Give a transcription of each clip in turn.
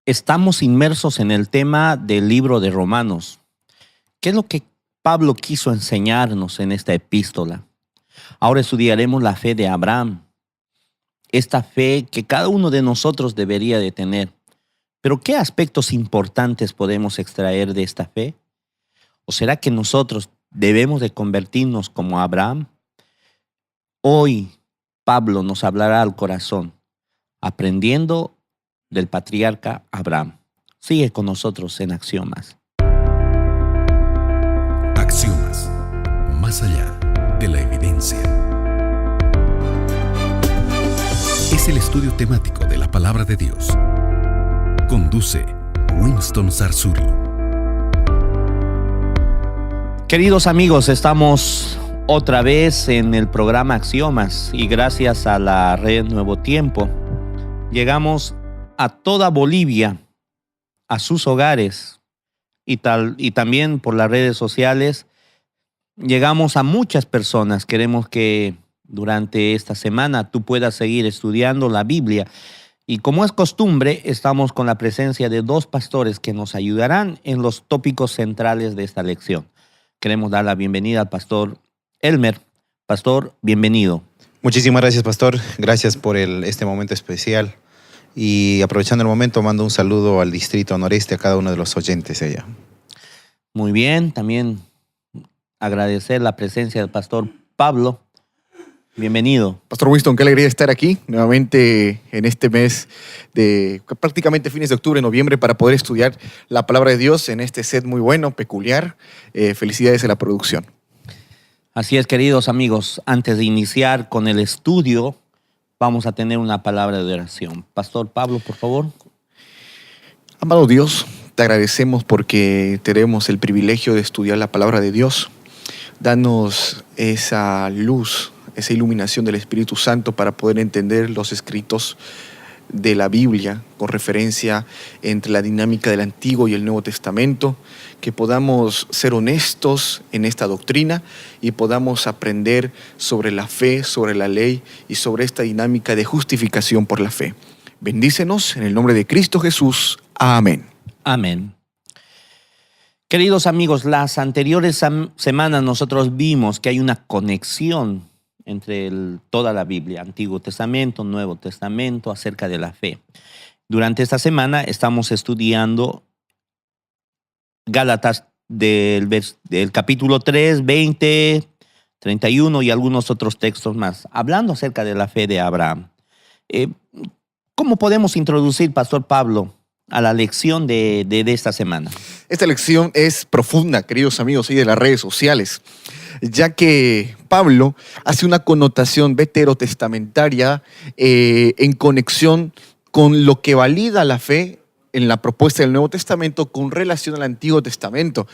Estamos inmersos en el tema del libro de Romanos. ¿Qué es lo que Pablo quiso enseñarnos en esta epístola? Ahora estudiaremos la fe de Abraham, esta fe que cada uno de nosotros debería de tener. Pero ¿qué aspectos importantes podemos extraer de esta fe? ¿O será que nosotros debemos de convertirnos como Abraham? Hoy Pablo nos hablará al corazón, aprendiendo del patriarca Abraham. Sigue con nosotros en Axiomas. Axiomas, más allá de la evidencia. Es el estudio temático de la palabra de Dios. Conduce Winston Sarzuri. Queridos amigos, estamos otra vez en el programa Axiomas y gracias a la red Nuevo Tiempo llegamos a toda Bolivia, a sus hogares y también por las redes sociales llegamos a muchas personas. Queremos que durante esta semana tú puedas seguir estudiando la Biblia y como es costumbre estamos con la presencia de dos pastores que nos ayudarán en los tópicos centrales de esta lección. Queremos dar la bienvenida al pastor Elmer. Pastor, bienvenido. Muchísimas gracias, pastor. Gracias por este momento especial. Y aprovechando el momento, mando un saludo al Distrito Noreste, a cada uno de los oyentes allá. Muy bien, también agradecer la presencia del pastor Pablo. Bienvenido. Pastor Winston, qué alegría estar aquí nuevamente en este mes de prácticamente fines de octubre, noviembre, para poder estudiar la palabra de Dios en este set muy bueno, peculiar. Felicidades a la producción. Así es, queridos amigos, antes de iniciar con el estudio, vamos a tener una palabra de oración. Pastor Pablo, por favor. Amado Dios, te agradecemos porque tenemos el privilegio de estudiar la palabra de Dios. Danos esa luz, esa iluminación del Espíritu Santo para poder entender los escritos de la Biblia con referencia entre la dinámica del Antiguo y el Nuevo Testamento, que podamos ser honestos en esta doctrina y podamos aprender sobre la fe, sobre la ley y sobre esta dinámica de justificación por la fe. Bendícenos en el nombre de Cristo Jesús. Amén. Amén. Queridos amigos, las anteriores semanas nosotros vimos que hay una conexión entre toda la Biblia, Antiguo Testamento, Nuevo Testamento, acerca de la fe. Durante esta semana estamos estudiando Gálatas del capítulo 3, 20, 31 y algunos otros textos más, hablando acerca de la fe de Abraham. ¿Cómo podemos introducir, Pastor Pablo, a la lección de esta semana? Esta lección es profunda, queridos amigos, y de las redes sociales, ya que Pablo hace una connotación veterotestamentaria en conexión con lo que valida la fe en la propuesta del Nuevo Testamento con relación al Antiguo Testamento.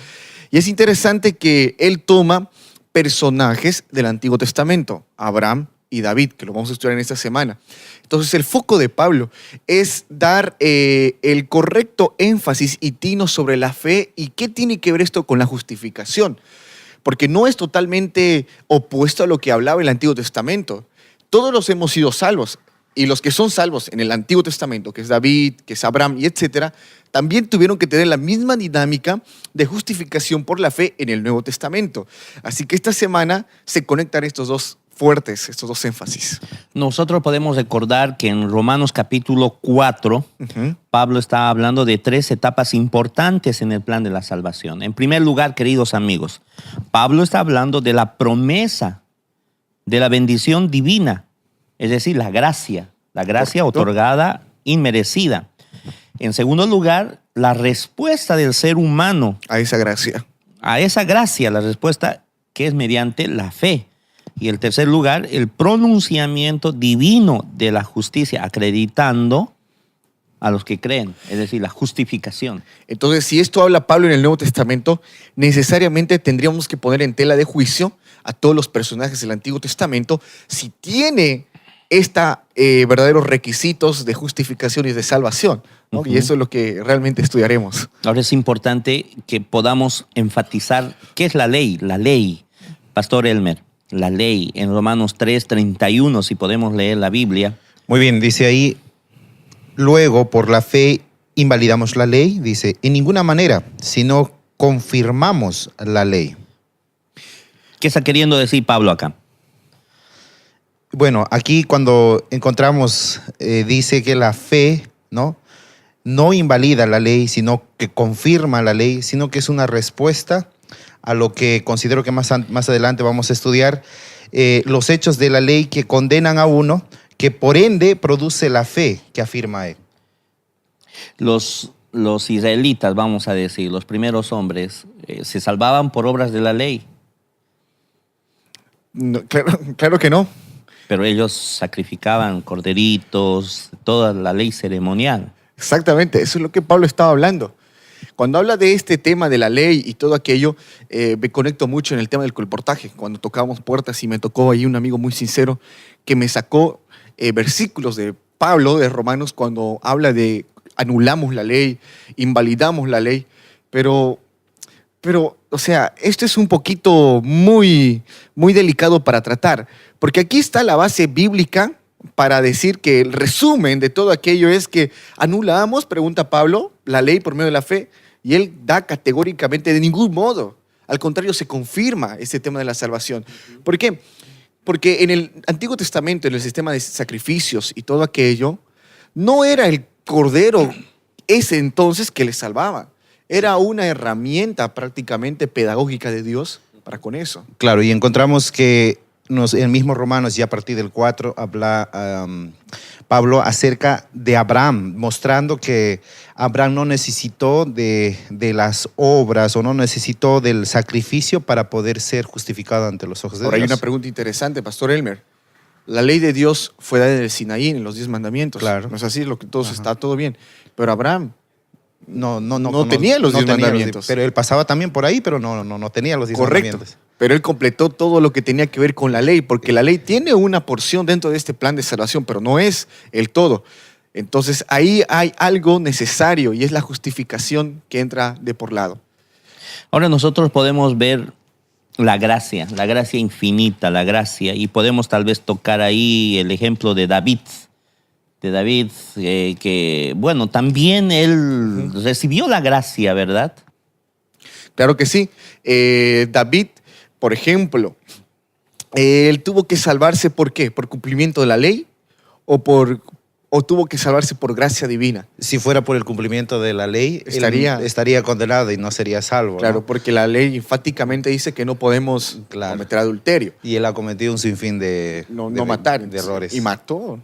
Y es interesante que él toma personajes del Antiguo Testamento, Abraham y David, que lo vamos a estudiar en esta semana. Entonces el foco de Pablo es dar el correcto énfasis y tino sobre la fe y qué tiene que ver esto con la justificación. Porque no es totalmente opuesto a lo que hablaba el Antiguo Testamento. Todos hemos sido salvos. Y los que son salvos en el Antiguo Testamento, que es David, que es Abraham y etcétera, también tuvieron que tener la misma dinámica de justificación por la fe en el Nuevo Testamento. Así que esta semana se conectan estos dos fuertes, estos dos énfasis. Nosotros podemos recordar que en Romanos capítulo 4, Pablo está hablando de 3 etapas importantes en el plan de la salvación. En primer lugar, queridos amigos, Pablo está hablando de la promesa de la bendición divina, es decir, la gracia otorgada inmerecida. En segundo lugar, la respuesta del ser humano a esa gracia. La respuesta que es mediante la fe. Y en tercer lugar, el pronunciamiento divino de la justicia, acreditando a los que creen, es decir, la justificación. Entonces, si esto habla Pablo en el Nuevo Testamento, necesariamente tendríamos que poner en tela de juicio a todos los personajes del Antiguo Testamento si tiene verdaderos requisitos de justificación y de salvación, ¿no? Y eso es lo que realmente estudiaremos. Ahora es importante que podamos enfatizar qué es la ley. La ley, Pastor Elmer, la ley en Romanos 3:31, si podemos leer la Biblia. Muy bien, dice ahí: luego por la fe invalidamos la ley, dice, en ninguna manera, sino confirmamos la ley. ¿Qué está queriendo decir Pablo acá? Bueno, aquí cuando encontramos, dice que la fe, no invalida la ley, sino que confirma la ley, sino que es una respuesta a lo que considero que más adelante vamos a estudiar, los hechos de la ley que condenan a uno, que por ende produce la fe que afirma él. Los israelitas, vamos a decir, los primeros hombres, se salvaban por obras de la ley, No, claro que no. pero ellos sacrificaban corderitos, toda la ley ceremonial. Exactamente, eso es lo que Pablo estaba hablando. Cuando habla de este tema de la ley y todo aquello, me conecto mucho en el tema del colportaje. Cuando tocábamos puertas y me tocó ahí un amigo muy sincero que me sacó versículos de Pablo, de Romanos, cuando habla de anulamos la ley, invalidamos la ley, pero, o sea, esto es un poquito muy delicado para tratar, porque aquí está la base bíblica para decir que el resumen de todo aquello es que anulamos, pregunta Pablo, la ley por medio de la fe, y él da categóricamente de ningún modo. Al contrario, se confirma este tema de la salvación. ¿Por qué? Porque en el Antiguo Testamento, en el sistema de sacrificios y todo aquello, no era el cordero ese entonces que le salvaba. Era una herramienta prácticamente pedagógica de Dios para con eso. Claro, y encontramos que en mismo Romanos, ya a partir del 4, habla Pablo acerca de Abraham, mostrando que Abraham no necesitó de las obras o no necesitó del sacrificio para poder ser justificado ante los ojos de Ahora Dios. hay una pregunta interesante, Pastor Elmer. La ley de Dios fue dada en el Sinaí, en los 10 mandamientos. Claro. No es así, lo que todos está todo bien. Pero Abraham No tenía los 10 mandamientos. Pero él pasaba también por ahí, pero no tenía los 10 correcto. mandamientos. Pero él completó todo lo que tenía que ver con la ley, porque la ley tiene una porción dentro de este plan de salvación, pero no es el todo. Entonces ahí hay algo necesario y es la justificación que entra de por lado. Ahora nosotros podemos ver la gracia infinita, la gracia, y podemos tal vez tocar ahí el ejemplo de David, que, bueno, también él recibió la gracia, ¿verdad? Claro que sí. David, por ejemplo, él tuvo que salvarse ¿por qué? ¿Por cumplimiento de la ley o tuvo que salvarse por gracia divina? Si fuera por el cumplimiento de la ley, él estaría condenado y no sería salvo. Claro, ¿no? porque la ley enfáticamente dice que no podemos cometer adulterio. Y él ha cometido un sinfín de matar. de errores. Y mató.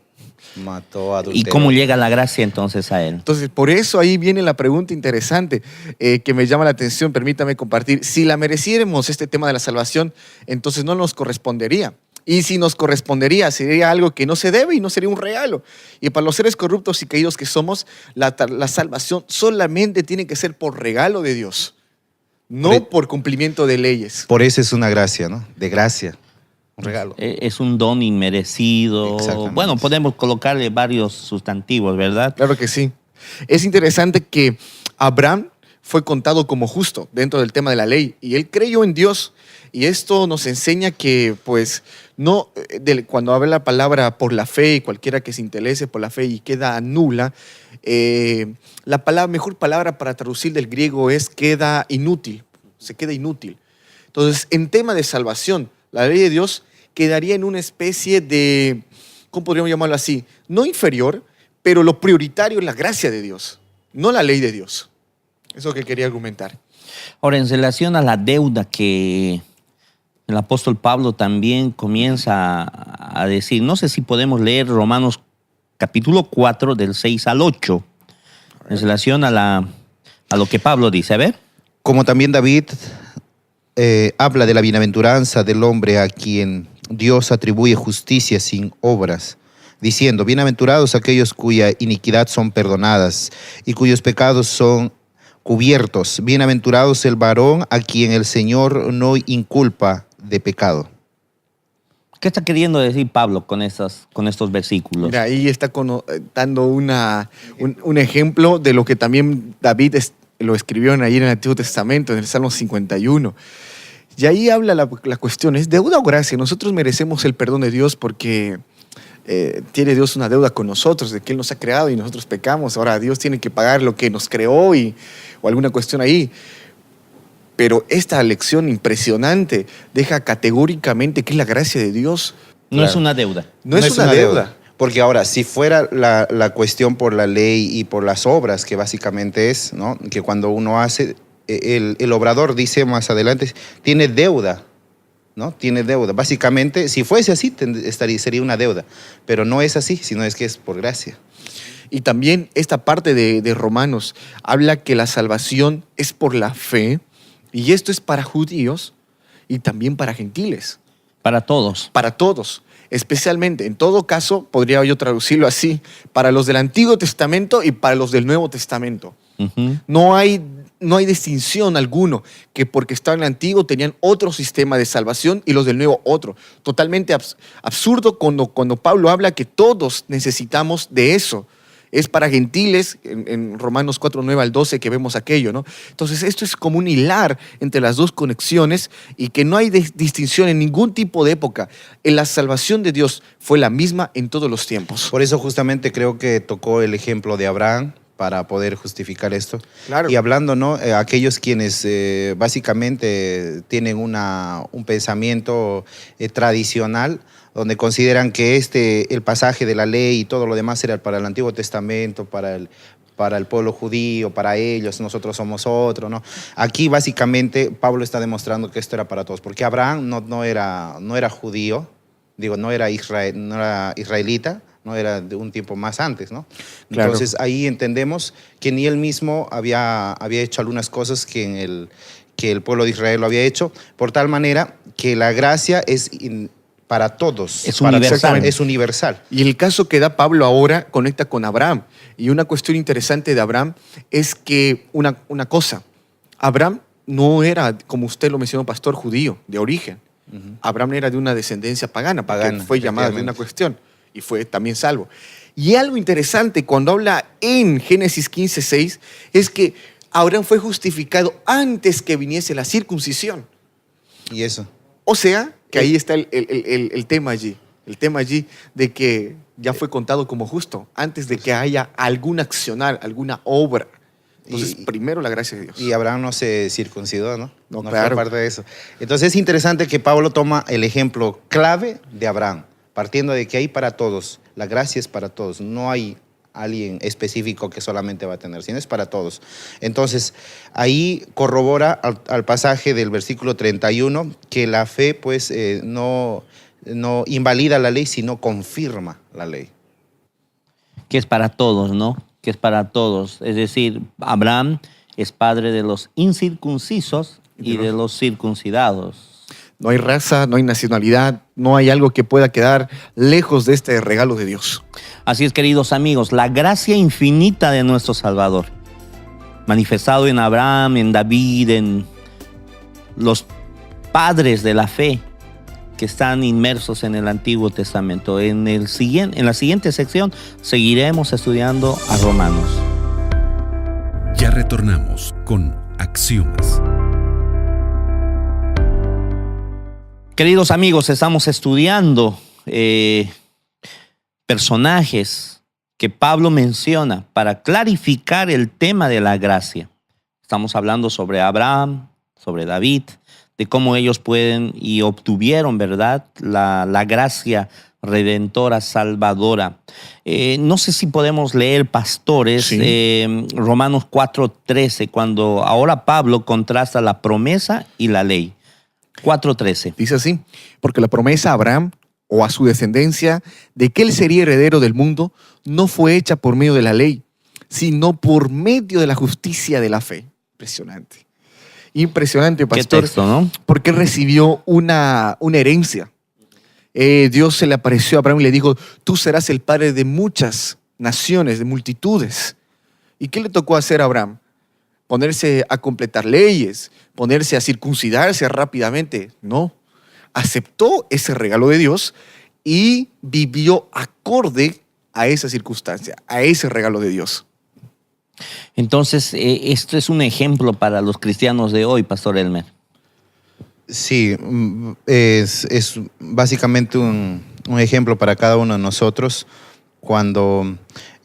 Mató adulterio. ¿Y cómo llega la gracia entonces a él? Entonces, por eso ahí viene la pregunta interesante que me llama la atención, permítame compartir. Si la mereciéramos este tema de la salvación, entonces no nos correspondería. Y si nos correspondería, sería algo que no se debe y no sería un regalo. Y para los seres corruptos y caídos que somos, la salvación solamente tiene que ser por regalo de Dios, no por cumplimiento de leyes. Por eso es una gracia, ¿no? De gracia. Un regalo. Es un don inmerecido. Exactamente. Bueno, podemos colocarle varios sustantivos, ¿verdad? Claro que sí. Es interesante que Abraham fue contado como justo dentro del tema de la ley y él creyó en Dios. Y esto nos enseña que, pues, cuando habla la palabra por la fe y cualquiera que se interese por la fe y queda nula, la mejor palabra para traducir del griego es queda inútil, se queda inútil. Entonces, en tema de salvación, la ley de Dios quedaría en una especie de, ¿cómo podríamos llamarlo así? No inferior, pero lo prioritario es la gracia de Dios, no la ley de Dios. Eso es lo que quería argumentar. Ahora, en relación a la deuda que el apóstol Pablo también comienza a decir, no sé si podemos leer Romanos capítulo 4 del 6 al 8, en relación a lo que Pablo dice. A ver. Como también David habla de la bienaventuranza del hombre a quien Dios atribuye justicia sin obras, diciendo, bienaventurados aquellos cuya iniquidad son perdonadas y cuyos pecados son cubiertos. Bienaventurados el varón a quien el Señor no inculpa de pecado. ¿Qué está queriendo decir Pablo con estos versículos? Mira, ahí está dando un ejemplo de lo que también David lo escribió ahí en el Antiguo Testamento, en el Salmo 51. Y ahí habla la cuestión, ¿es deuda o gracia? Nosotros merecemos el perdón de Dios porque tiene Dios una deuda con nosotros, de que Él nos ha creado y nosotros pecamos. Ahora Dios tiene que pagar lo que nos creó o alguna cuestión ahí. Pero esta lección impresionante deja categóricamente que es la gracia de Dios. No Claro. es una deuda. No es una deuda. Porque ahora, si fuera la cuestión por la ley y por las obras, que básicamente es, ¿no? Que cuando uno hace, el obrador dice más adelante, tiene deuda, ¿no? Tiene deuda. Básicamente, si fuese así, sería una deuda. Pero no es así, sino es que es por gracia. Y también esta parte de Romanos habla que la salvación es por la fe, y esto es para judíos y también para gentiles. Para todos. Para todos, especialmente, en todo caso, podría yo traducirlo así, para los del Antiguo Testamento y para los del Nuevo Testamento. Ujú. No hay distinción alguno, que porque estaban en el Antiguo tenían otro sistema de salvación y los del Nuevo otro. Totalmente absurdo cuando Pablo habla que todos necesitamos de eso. Es para gentiles, en Romanos 4, 9 al 12 que vemos aquello, ¿no? Entonces esto es como un hilar entre las dos conexiones y que no hay distinción en ningún tipo de época. La salvación de Dios fue la misma en todos los tiempos. Por eso justamente creo que tocó el ejemplo de Abraham para poder justificar esto. Claro. Y hablando, ¿no? Aquellos quienes básicamente tienen un pensamiento tradicional, donde consideran que el pasaje de la ley y todo lo demás era para el Antiguo Testamento, para el pueblo judío, para ellos, nosotros somos otro, ¿no? Aquí básicamente Pablo está demostrando que esto era para todos, porque Abraham no era judío, no era israelita, no era de un tiempo más antes, ¿no? Claro. Entonces ahí entendemos que ni él mismo había hecho algunas cosas que el pueblo de Israel lo había hecho, por tal manera que la gracia es para todos. Es universal. Es universal. Y el caso que da Pablo ahora conecta con Abraham. Y una cuestión interesante de Abraham es que una cosa, Abraham no era, como usted lo mencionó, pastor judío, de origen. Abraham era de una descendencia pagana, porque fue llamado de una cuestión y fue también salvo. Y algo interesante cuando habla en Génesis 15:6 es que Abraham fue justificado antes que viniese la circuncisión. Y eso. O sea, que ahí está el tema allí. El tema allí de que ya fue contado como justo antes de que haya algún accionar, alguna obra. Entonces, primero la gracia de Dios. Y Abraham no se circuncidó, ¿no? No, fue claro. parte de eso. Entonces es interesante que Pablo toma el ejemplo clave de Abraham, partiendo de que hay para todos. La gracia es para todos. No hay alguien específico que solamente va a tener, sino es para todos. Entonces, ahí corrobora al pasaje del versículo 31 que la fe, pues, no invalida la ley, sino confirma la ley. Que es para todos, ¿no? Que es para todos. Es decir, Abraham es padre de los incircuncisos y de los circuncidados. No hay raza, no hay nacionalidad, no hay algo que pueda quedar lejos de este regalo de Dios. Así es, queridos amigos, la gracia infinita de nuestro Salvador, manifestado en Abraham, en David, en los padres de la fe que están inmersos en el Antiguo Testamento. En la siguiente sección seguiremos estudiando a Romanos. Ya retornamos con Axiomas. Queridos amigos, estamos estudiando personajes que Pablo menciona para clarificar el tema de la gracia. Estamos hablando sobre Abraham, sobre David, de cómo ellos pueden y obtuvieron, ¿verdad?, la gracia redentora, salvadora. No sé si podemos leer, pastores, Sí. Romanos 4:13, cuando ahora Pablo contrasta la promesa y la ley. 4:13. Dice así, porque la promesa a Abraham o a su descendencia de que él sería heredero del mundo no fue hecha por medio de la ley, sino por medio de la justicia de la fe. Impresionante. Impresionante, Qué pastor. texto, ¿no? Porque él recibió una herencia. Dios se le apareció a Abraham y le dijo, tú serás el padre de muchas naciones, de multitudes. ¿Y qué le tocó hacer a Abraham? Ponerse a completar leyes, ponerse a circuncidarse rápidamente. No, aceptó ese regalo de Dios y vivió acorde a esa circunstancia, a ese regalo de Dios. Entonces, esto es un ejemplo para los cristianos de hoy, Pastor Elmer. Sí, es básicamente un un ejemplo para cada uno de nosotros cuando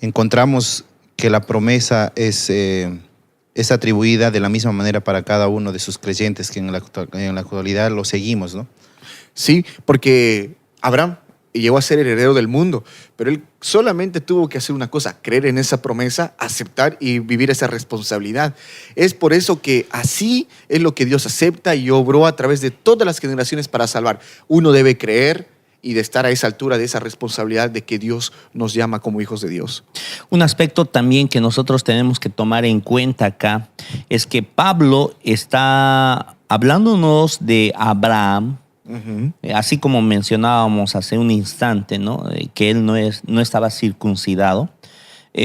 encontramos que la promesa es atribuida de la misma manera para cada uno de sus creyentes que en la actualidad lo seguimos, ¿no? Sí, porque Abraham llegó a ser heredero del mundo, pero él solamente tuvo que hacer una cosa: creer en esa promesa, aceptar y vivir esa responsabilidad. Es por eso que así es lo que Dios acepta y obró a través de todas las generaciones para salvar. Uno debe creer y de estar a esa altura de esa responsabilidad de que Dios nos llama como hijos de Dios. Un aspecto también que nosotros tenemos que tomar en cuenta acá es que Pablo está hablándonos de Abraham, así como mencionábamos hace un instante, ¿no? Que él no estaba circuncidado,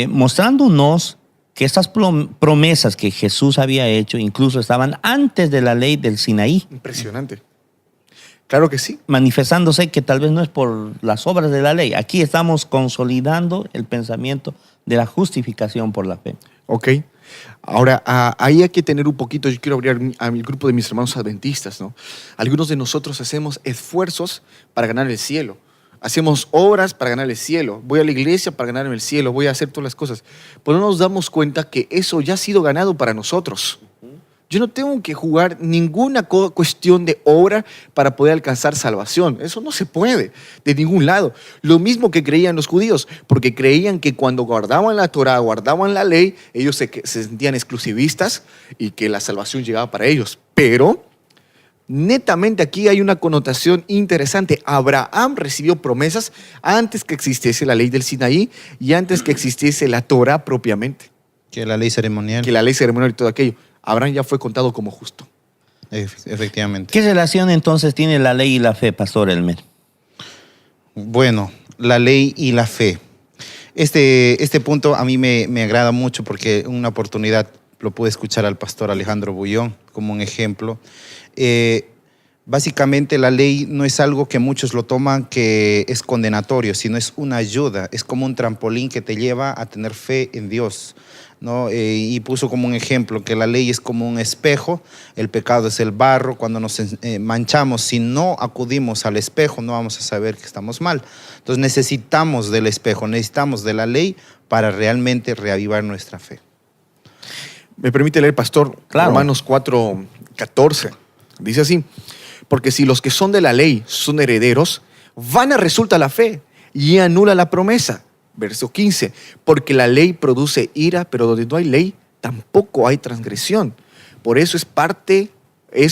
mostrándonos que estas promesas que Jesús había hecho incluso estaban antes de la ley del Sinaí. Impresionante. Claro que sí. Manifestándose que tal vez no es por las obras de la ley. Aquí estamos consolidando el pensamiento de la justificación por la fe. Ok. Ahora, ahí hay que tener un poquito, yo quiero abrir a mi grupo de mis hermanos adventistas, ¿no? Algunos de nosotros hacemos esfuerzos para ganar el cielo. Hacemos obras para ganar el cielo. Voy a la iglesia para ganarme el cielo. Voy a hacer todas las cosas. Pero no nos damos cuenta que eso ya ha sido ganado para nosotros. Yo no tengo que jugar ninguna cuestión de obra para poder alcanzar salvación. Eso no se puede, de ningún lado. Lo mismo que creían los judíos, porque creían que cuando guardaban la Torá, guardaban la ley, ellos se sentían exclusivistas y que la salvación llegaba para ellos. Pero netamente aquí hay una connotación interesante. Abraham recibió promesas antes que existiese la ley del Sinaí y antes que existiese la Torá propiamente. Que la ley ceremonial. Que la ley ceremonial y todo aquello. Abraham ya fue contado como justo. Efectivamente. ¿Qué relación entonces tiene la ley y la fe, Pastor Elmer? Bueno, la ley y la fe. Este punto a mí me agrada mucho porque una oportunidad lo pude escuchar al pastor Alejandro Bullón como un ejemplo. Básicamente la ley no es algo que muchos lo toman que es condenatorio, sino es una ayuda, es como un trampolín que te lleva a tener fe en Dios, ¿no? Y puso como un ejemplo que la ley es como un espejo, el pecado es el barro. Cuando nos manchamos, si no acudimos al espejo, no vamos a saber que estamos mal. Entonces necesitamos del espejo, necesitamos de la ley para realmente reavivar nuestra fe. ¿Me permite leer, pastor? Claro. Romanos 4:14. Dice así: porque si los que son de la ley son herederos, vana resulta la fe y anula la promesa. Verso 15, porque la ley produce ira, pero donde no hay ley, tampoco hay transgresión. Por eso es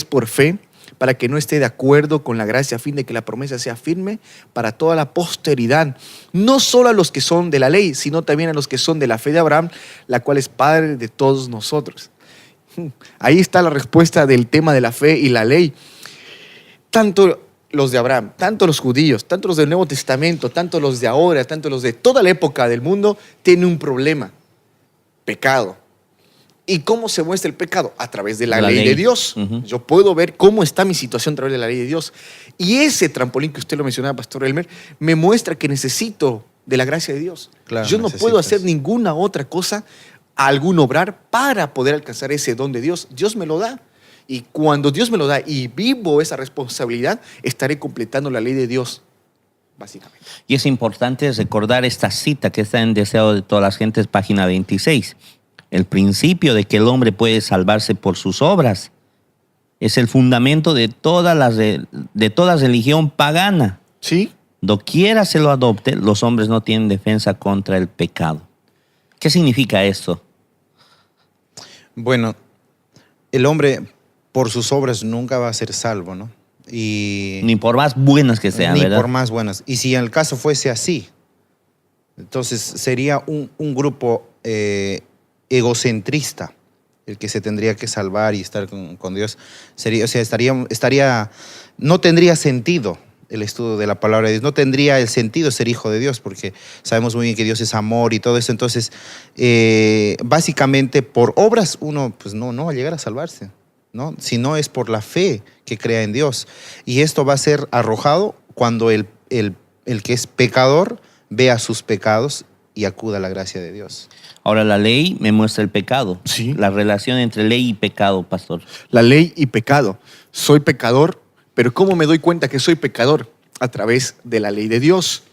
por fe, para que no esté de acuerdo con la gracia, a fin de que la promesa sea firme para toda la posteridad, no solo a los que son de la ley, sino también a los que son de la fe de Abraham, la cual es padre de todos nosotros. Ahí está la respuesta del tema de la fe y la ley. Tanto los de Abraham, tanto los judíos, tanto los del Nuevo Testamento, tanto los de ahora, tanto los de toda la época del mundo, tienen un problema: pecado. ¿Y cómo se muestra el pecado? A través de la ley de Dios. Yo puedo ver cómo está mi situación a través de la ley de Dios. Y ese trampolín que usted lo mencionaba, Pastor Elmer, me muestra que necesito de la gracia de Dios. Claro, yo no puedo hacer ninguna otra cosa, algún obrar, para poder alcanzar ese don de Dios. Dios me lo da. Y cuando Dios me lo da y vivo esa responsabilidad, estaré completando la ley de Dios, básicamente. Y es importante recordar esta cita que está en Deseo de todas las gentes, página 26. El principio de que el hombre puede salvarse por sus obras es el fundamento de toda religión pagana. ¿Sí? Doquiera se lo adopte, los hombres no tienen defensa contra el pecado. ¿Qué significa esto? Bueno, el hombre por sus obras nunca va a ser salvo, ¿no? Y ni por más buenas que sean, ni ¿verdad? por más buenas. Y si en el caso fuese así, entonces sería un grupo egocentrista el que se tendría que salvar y estar con Dios. No tendría sentido el estudio de la palabra de Dios, no tendría el sentido ser hijo de Dios, porque sabemos muy bien que Dios es amor y todo eso. Entonces, básicamente por obras uno pues no va a llegar a salvarse, ¿no? Si no es por la fe que crea en Dios. Y esto va a ser arrojado cuando el que es pecador vea sus pecados y acuda a la gracia de Dios. Ahora, la ley me muestra el pecado. Sí. La relación entre ley y pecado, pastor. La ley y pecado. Soy pecador, pero ¿cómo me doy cuenta que soy pecador? a través de la ley de Dios.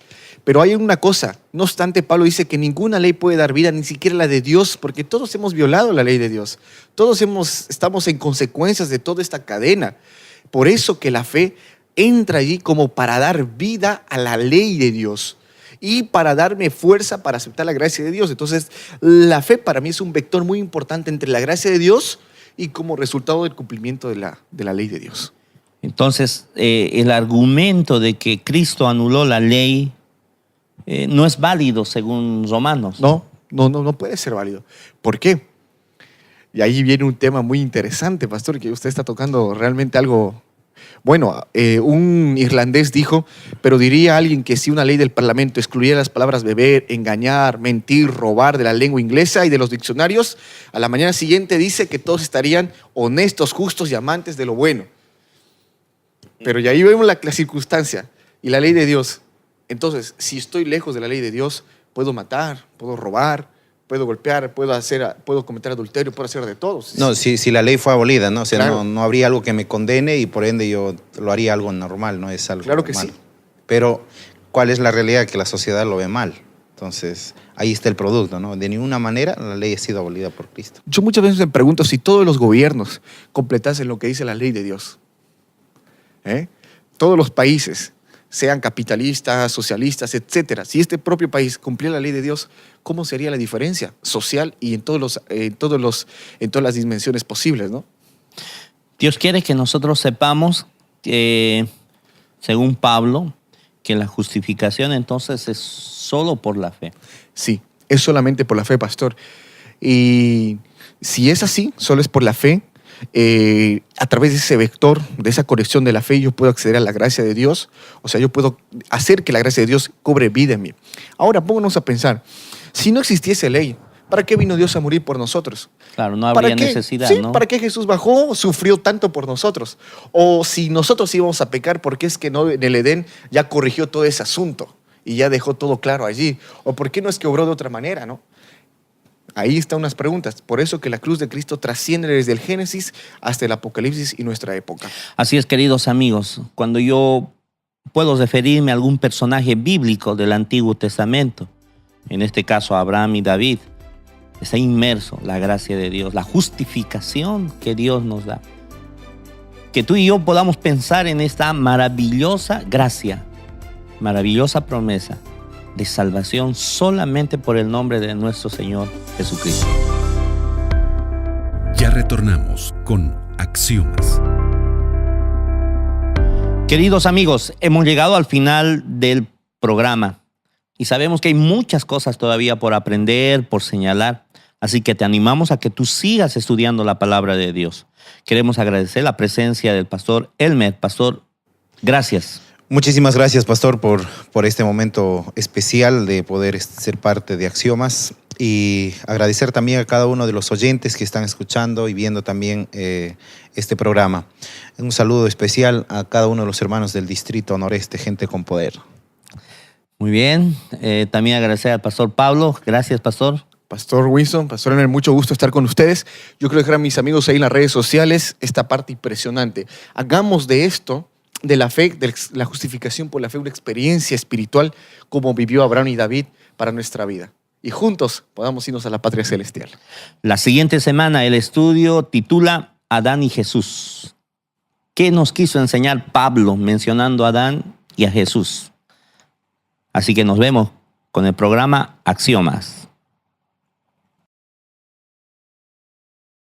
Pero hay una cosa, no obstante, Pablo dice que ninguna ley puede dar vida, ni siquiera la de Dios, porque todos hemos violado la ley de Dios. Todos estamos en consecuencias de toda esta cadena. Por eso que la fe entra allí como para dar vida a la ley de Dios y para darme fuerza para aceptar la gracia de Dios. Entonces, la fe para mí es un vector muy importante entre la gracia de Dios y como resultado del cumplimiento de la ley de Dios. Entonces, el argumento de que Cristo anuló la ley no es válido según Romanos. No puede ser válido. ¿Por qué? Y ahí viene un tema muy interesante, pastor, que usted está tocando realmente algo. Bueno, un irlandés dijo, pero diría alguien que si una ley del parlamento excluyera las palabras beber, engañar, mentir, robar de la lengua inglesa y de los diccionarios, a la mañana siguiente dice que todos estarían honestos, justos y amantes de lo bueno. Pero y ahí vemos la circunstancia y la ley de Dios. Entonces, si estoy lejos de la ley de Dios, puedo matar, puedo robar, puedo golpear, puedo cometer adulterio, puedo hacer de todo. No, si la ley fue abolida, ¿no? O sea, Claro. no habría algo que me condene y por ende yo lo haría algo normal, no es algo Claro que normal. sí. Pero, ¿cuál es la realidad? Que la sociedad lo ve mal. Entonces, ahí está el producto, ¿no? De ninguna manera la ley ha sido abolida por Cristo. Yo muchas veces me pregunto si todos los gobiernos completasen lo que dice la ley de Dios. Todos los países, sean capitalistas, socialistas, etcétera, si este propio país cumpliera la ley de Dios, ¿cómo sería la diferencia social y en todas las dimensiones posibles, ¿no? Dios quiere que nosotros sepamos que, según Pablo, que la justificación entonces es solo por la fe. Sí, es solamente por la fe, pastor. Y si es así, solo es por la fe, a través de ese vector, de esa conexión de la fe, yo puedo acceder a la gracia de Dios. O sea, yo puedo hacer que la gracia de Dios cobre vida en mí. Ahora, pónganos a pensar, si no existiese ley, ¿para qué vino Dios a morir por nosotros? Claro, no habría necesidad, Sí, ¿no? ¿para qué Jesús bajó, sufrió tanto por nosotros? O si nosotros íbamos a pecar, ¿por qué es que no en el Edén ya corrigió todo ese asunto y ya dejó todo claro allí? ¿O por qué no es que obró de otra manera, no? Ahí están unas preguntas. Por eso que la cruz de Cristo trasciende desde el Génesis hasta el Apocalipsis y nuestra época. Así es, queridos amigos, cuando yo puedo referirme a algún personaje bíblico del Antiguo Testamento, en este caso Abraham y David, está inmerso la gracia de Dios, la justificación que Dios nos da. Que tú y yo podamos pensar en esta maravillosa gracia, maravillosa promesa de salvación solamente por el nombre de nuestro Señor Jesucristo. Ya retornamos con Axiomas. Queridos amigos, hemos llegado al final del programa y sabemos que hay muchas cosas todavía por aprender, por señalar. Así que te animamos a que tú sigas estudiando la palabra de Dios. Queremos agradecer la presencia del pastor Elmer. Pastor, gracias. Muchísimas gracias, pastor, por este momento especial de poder ser parte de Axiomas y agradecer también a cada uno de los oyentes que están escuchando y viendo también este programa. Un saludo especial a cada uno de los hermanos del Distrito Noreste, gente con poder. Muy bien. También agradecer al pastor Pablo. Gracias, pastor. Pastor Winston, Pastor Elmer, mucho gusto estar con ustedes. Yo quiero dejar a mis amigos ahí en las redes sociales esta parte impresionante. Hagamos de esto, de la fe, de la justificación por la fe, una experiencia espiritual como vivió Abraham y David para nuestra vida. Y juntos podamos irnos a la patria celestial. La siguiente semana el estudio titula Adán y Jesús. ¿Qué nos quiso enseñar Pablo mencionando a Adán y a Jesús? Así que nos vemos con el programa Axiomas.